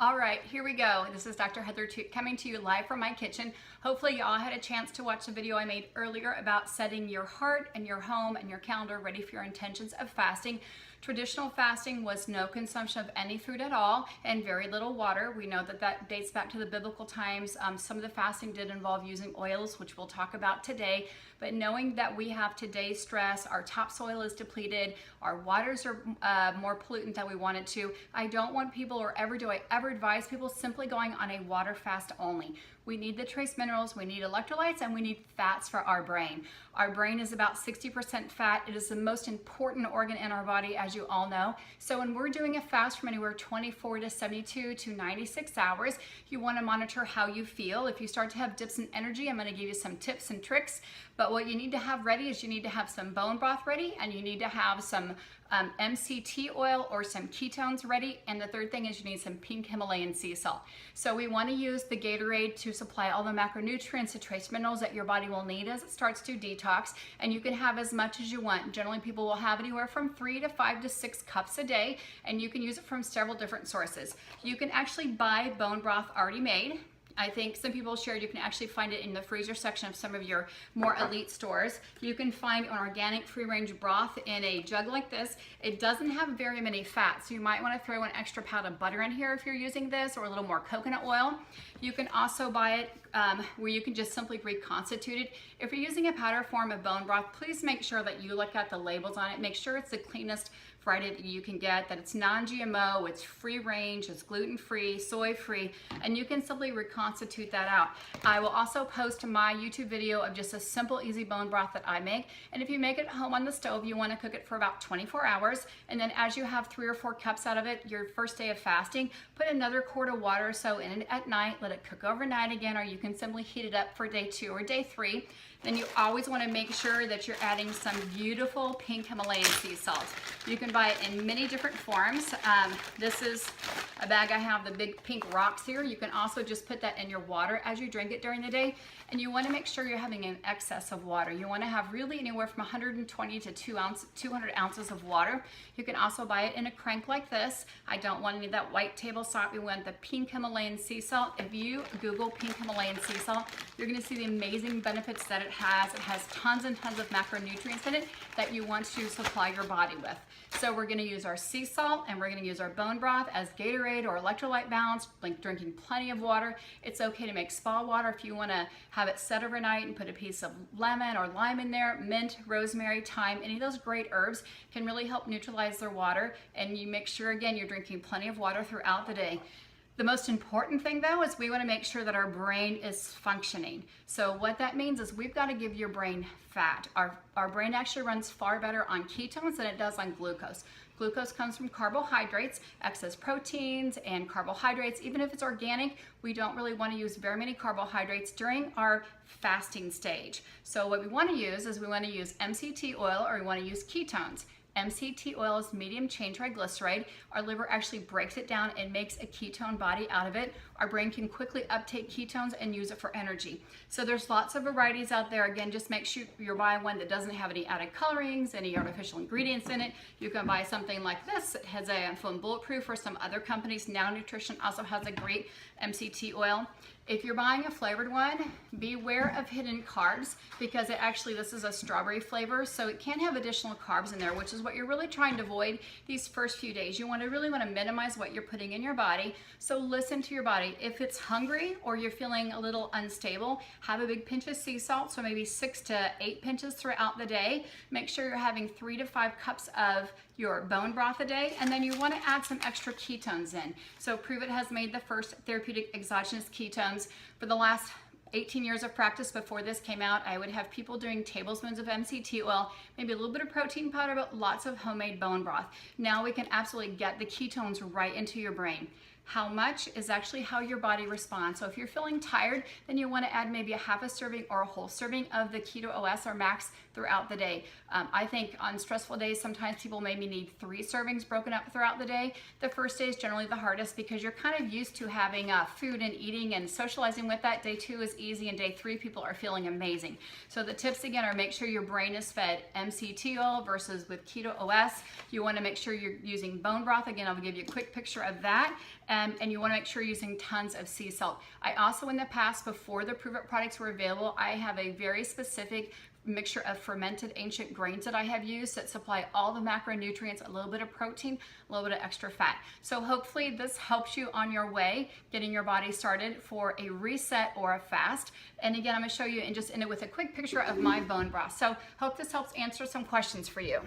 All right, here we go. This is Dr. Heather coming to you live from my kitchen. Hopefully you all had a chance to watch the video I made earlier about setting your heart and your home and your calendar ready for your intentions of fasting. Traditional fasting was no consumption of any food at all and very little water. We know that that dates back to the biblical times. Some of the fasting did involve using oils, which we'll talk about today. But knowing that we have today's stress, our topsoil is depleted, our waters are more pollutant than we wanted to, I don't want people, or ever do I ever advise people, simply going on a water fast only. We need the trace minerals, we need electrolytes, and we need fats for our brain. Our brain is about 60% fat. It is the most important organ in our body, as you all know. So when we're doing a fast from anywhere 24 to 72 to 96 hours, you want to monitor how you feel. If you start to have dips in energy, I'm going to give you some tips and tricks. But what you need to have ready is you need to have some bone broth ready, and you need to have some MCT oil or some ketones ready. And the third thing is you need some pink Himalayan sea salt. So we want to use the Gatorade to supply all the macronutrients, the trace minerals that your body will need as it starts to detox. And you can have as much as you want. Generally, people will have anywhere from 3 to 5 to 6 cups a day, and you can use it from several different sources. You can actually buy bone broth already made. I think some people shared you can actually find it in the freezer section of some of your more elite stores. You can find an organic free-range broth in a jug like this. It doesn't have very many fats, so you might want to throw an extra pound of butter in here if you're using this, or a little more coconut oil. You can also buy it where you can just simply reconstitute it. If you're using a powder form of bone broth, please make sure that you look at the labels on it. Make sure it's the cleanest variety that you can get, that it's non-GMO, it's free range, it's gluten-free, soy-free, and you can simply reconstitute that out. I will also post my YouTube video of just a simple, easy bone broth that I make. And if you make it at home on the stove, you want to cook it for about 24 hours. And then as you have 3 or 4 cups out of it, your first day of fasting, put another quart of water or so in it at night, let it cook overnight again, or you can simply heat it up for day 2 or day 3. Then you always want to make sure that you're adding some beautiful pink Himalayan sea salt. You can buy it in many different forms. This is a bag I have, the big pink rocks here. You can also just put that in your water as you drink it during the day. And you want to make sure you're having an excess of water. You want to have really anywhere from 120 to 200 ounces of water. You can also buy it in a crank like this. I don't want any of that white table salt. We want the pink Himalayan sea salt. If you Google pink Himalayan sea salt, you're going to see the amazing benefits that it has. It has tons and tons of macronutrients in it that you want to supply your body with. So we're going to use our sea salt, and we're going to use our bone broth as Gatorade or electrolyte balance, like drinking plenty of water. It's okay to make spa water if you want to have it set overnight and put a piece of lemon or lime in there. Mint, rosemary, thyme, any of those great herbs can really help neutralize their water, and you make sure, again, you're drinking plenty of water throughout the day. The most important thing, though, is we want to make sure that our brain is functioning. So what that means is we've got to give your brain fat. Our brain actually runs far better on ketones than it does on glucose. Glucose comes from carbohydrates, excess proteins and carbohydrates. Even if it's organic, we don't really want to use very many carbohydrates during our fasting stage. So what we want to use is we want to use MCT oil, or we want to use ketones. MCT oil is medium chain triglyceride. Our liver actually breaks it down and makes a ketone body out of it. Our brain can quickly uptake ketones and use it for energy. So there's lots of varieties out there. Again, just make sure you're buying one that doesn't have any added colorings, any artificial ingredients in it. You can buy something like this. It has a Foam Bulletproof, or some other companies. Now Nutrition also has a great MCT oil. If you're buying a flavored one, beware of hidden carbs, because this is a strawberry flavor, so it can have additional carbs in there, which is what you're really trying to avoid these first few days. You really want to minimize what you're putting in your body. So listen to your body. If it's hungry or you're feeling a little unstable, have a big pinch of sea salt, so maybe 6 to 8 pinches throughout the day. Make sure you're having 3 to 5 cups of your bone broth a day, and then you want to add some extra ketones in. So Prove It has made the first therapeutic exogenous ketones. For the last 18 years of practice before this came out, I would have people doing tablespoons of MCT oil, maybe a little bit of protein powder, but lots of homemade bone broth. Now we can absolutely get the ketones right into your brain. How much is actually how your body responds. So if you're feeling tired, then you want to add maybe a half a serving or a whole serving of the Keto OS or Max throughout the day. I think on stressful days, sometimes people maybe need 3 servings broken up throughout the day. The first day is generally the hardest because you're kind of used to having food and eating and socializing with that. Day 2 is easy, and day 3 people are feeling amazing. So the tips again are make sure your brain is fed MCT oil versus with Keto OS. You want to make sure you're using bone broth. Again, I'll give you a quick picture of that. And you want to make sure you're using tons of sea salt. I also, in the past, before the Prove It products were available, I have a very specific mixture of fermented ancient grains that I have used that supply all the macronutrients, a little bit of protein, a little bit of extra fat. So hopefully this helps you on your way, getting your body started for a reset or a fast. And again, I'm gonna show you and just end it with a quick picture of my bone broth. So hope this helps answer some questions for you.